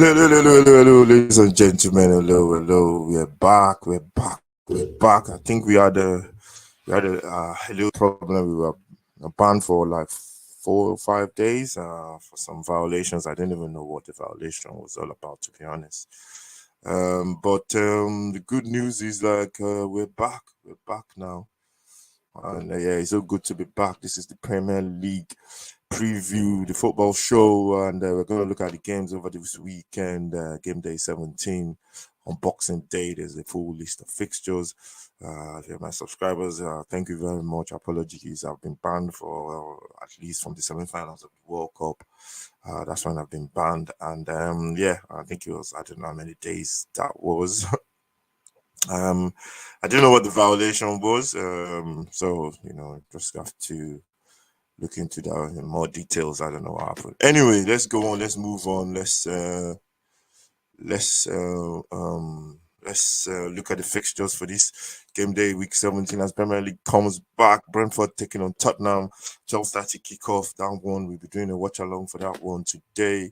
Hello, ladies and gentlemen. Hello. We're back. I think we had a little problem. We were banned for like 4 or 5 days for some violations. I didn't even know what the violation was all about, to be honest. But the good news is we're back. We're back now. And yeah, it's so good to be back. This is the Premier League preview, the football show, and we're going to look at the games over this weekend. Game day 17 on Boxing Day. There's a full list of fixtures. If you're my subscribers, thank you very much. Apologies, I've been banned for at least from the semi-finals of the World Cup. That's when I've been banned, and yeah, I think it was, I don't know how many days that was. I didn't know what the violation was, so just have to look into that in more details. I don't know what happened. Anyway, let's go on. Let's move on. Let's look at the fixtures for this game day week 17 as Premier League comes back. Brentford taking on Tottenham. 12:30 kickoff. That one, we'll be doing a watch along for that one today.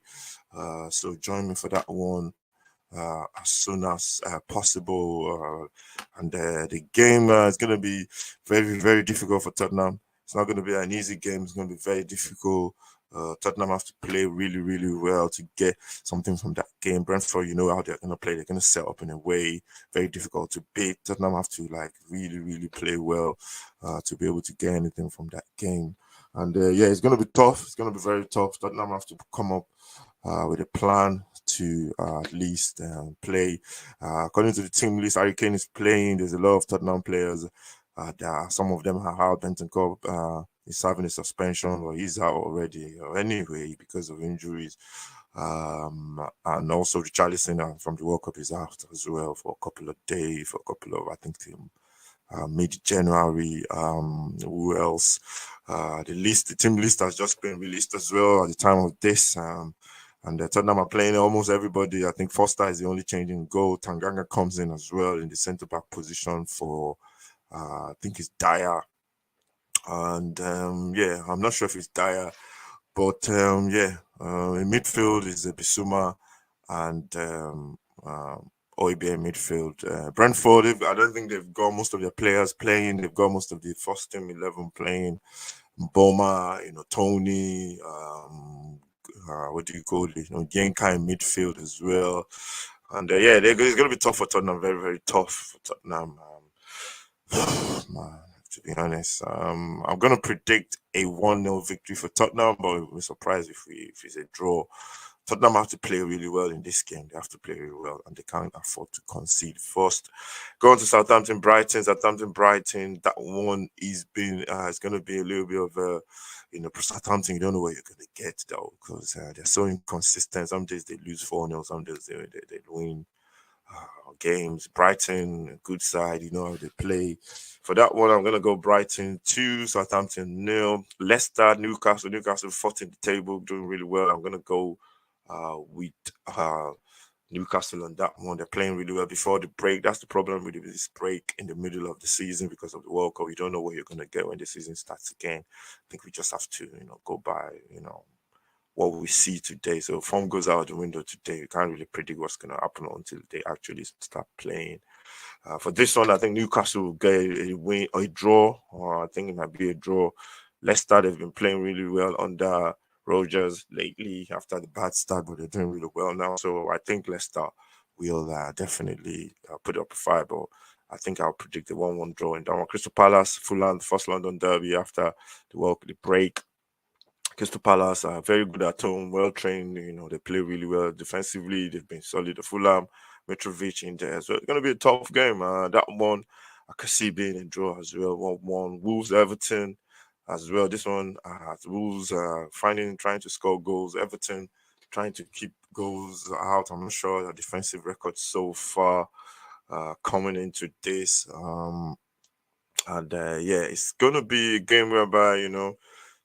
So join me for that one as soon as possible. And the game is going to be very, very difficult for Tottenham. It's not going to be an easy game. It's going to be very difficult. Tottenham have to play really, really well to get something from that game. Brentford, you know how they're going to play. They're going to set up in a way very difficult to beat. Tottenham have to really, really play well to be able to get anything from that game. And yeah, it's going to be tough. It's going to be very tough. Tottenham have to come up with a plan to at least play. According to the team list, Harry Kane is playing. There's a lot of Tottenham players. Some of them are out. Bentancur is having a suspension, or he's out already. Anyway, because of injuries. And also Richarlison from the World Cup is out as well for a couple of days, I think, mid-January. Who else? The team list has just been released as well at the time of this. And Tottenham are playing almost everybody. I think Foster is the only change in goal. Tanganga comes in as well in the centre-back position for, I think it's Dyer. And yeah, I'm not sure if it's Dyer. But yeah, in midfield is Bissouma and OEB midfield. Brentford, I don't think they've got most of their players playing. They've got most of the first team 11 playing. Boma, Tony, what do you call it? Yenka in midfield as well. And yeah, it's going to be tough for Tottenham. Very, very tough for Tottenham. Man, to be honest, I'm going to predict a 1-0 victory for Tottenham, but we're surprised if it's a draw. Tottenham have to play really well in this game. They have to play really well, and they can't afford to concede first. Going to Southampton, Brighton. That one is been it's going to be a little bit of a, Southampton. You don't know what you're going to get though, because they're so inconsistent. Some days they lose 4-0, some days they win games. Brighton, good side. You know how they play. For that one, I'm going to go Brighton 2, Southampton 0. Leicester, Newcastle. Newcastle fourth in the table, doing really well. I'm going to go with Newcastle on that one. They're playing really well before the break. That's the problem with this break in the middle of the season because of the World Cup. You don't know what you're going to get when the season starts again. I think we just have to, go by, what we see today. So form goes out the window today. You can't really predict what's going to happen until they actually start playing. For this one, I think Newcastle will get a win or a draw. Or I think it might be a draw. Leicester, they've been playing really well under Rogers lately after the bad start, but they're doing really well now. So I think Leicester will definitely put up a fight. But I think I'll predict a 1-1 draw in that one. Crystal Palace, Fulham, first London derby after the break. Crystal Palace are very good at home, well trained. They play really well defensively. They've been solid. The Fulham, Mitrovic in there. So it's going to be a tough game. That one, I could see being a draw as well. 1-1. Wolves, Everton as well. This one, Wolves trying to score goals. Everton trying to keep goals out. I'm not sure the defensive record so far coming into this. And yeah, it's going to be a game whereby,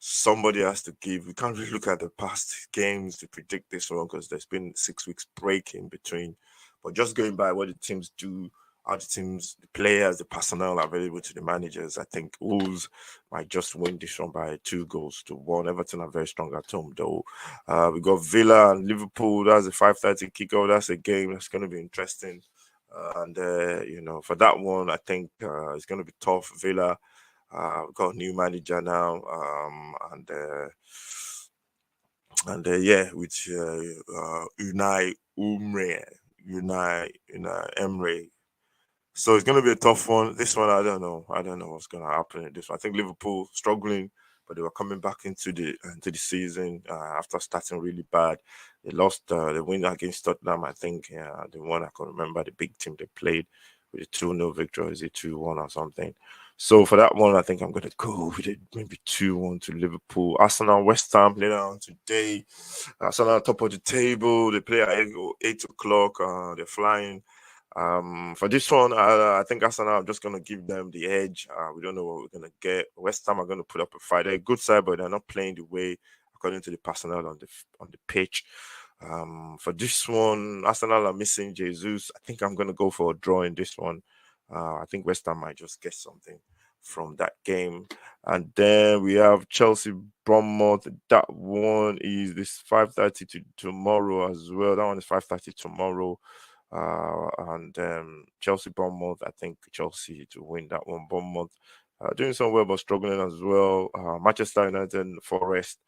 somebody has to give. We can't really look at the past games to predict this one because there's been 6 weeks break in between. But just going by what the teams do how the teams, the players, the personnel are available to the managers. I think Wolves might just win this one by 2-1. Everton are very strong at home, though. We got Villa and Liverpool. That's a 5:30 kickoff. That's a game that's going to be interesting. For that one, I think it's going to be tough. Villa, we've got a new manager now, with Unai Emery. So it's going to be a tough one. This one, I don't know. I don't know what's going to happen in this one. I think Liverpool struggling, but they were coming back into the season after starting really bad. They lost the win against Tottenham. I think the one I can remember, the big team they played with a 2-0 victory. Is it 2-1 or something? So for that one, I think I'm going to go with it, maybe 2-1 to Liverpool. Arsenal, West Ham later on today. Arsenal top of the table. They play at 8 o'clock. They're flying. For this one, I think Arsenal, I'm just going to give them the edge. We don't know what we're going to get. West Ham are going to put up a fight. They're a good side, but they're not playing the way according to the personnel on the pitch. For this one, Arsenal are missing Jesus. I think I'm going to go for a draw in this one. I think West Ham might just get something from that game. And then we have Chelsea Bournemouth. That one is this 5:30 to tomorrow as well. That one is 5:30 tomorrow. And Chelsea Bournemouth, I think Chelsea to win that one. Bournemouth doing so well but struggling as well. Manchester United and Forest.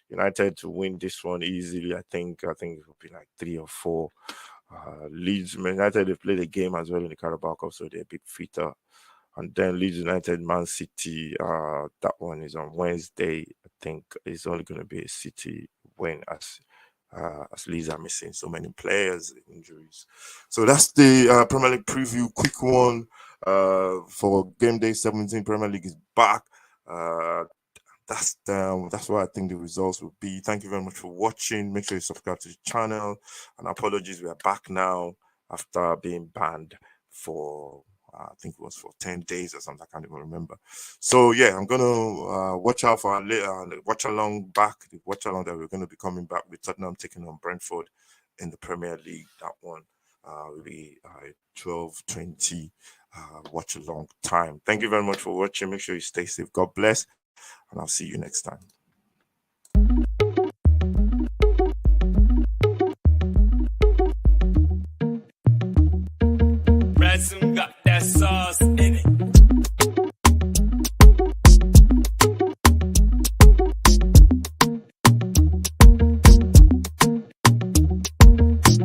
United to win this one easily. I think it will be like 3 or 4. Leeds United, they played a game as well in the Carabao Cup, so they're a bit fitter. And then Leeds United, Man City, that one is on Wednesday. I think it's only going to be a City win as Leeds are missing so many players, injuries. So that's the Premier League preview, quick one for Game Day 17. Premier League is back. That's what I think the results will be. Thank you very much for watching. Make sure you subscribe to the channel. And apologies, we are back now after being banned for I think it was for 10 days or something. I can't even remember. So yeah, I'm gonna watch out for our watch along that we're gonna be coming back with Tottenham taking on Brentford in the Premier League. That one will be 12:20 watch along time. Thank you very much for watching. Make sure you stay safe. God bless, and I'll see you next time. Present.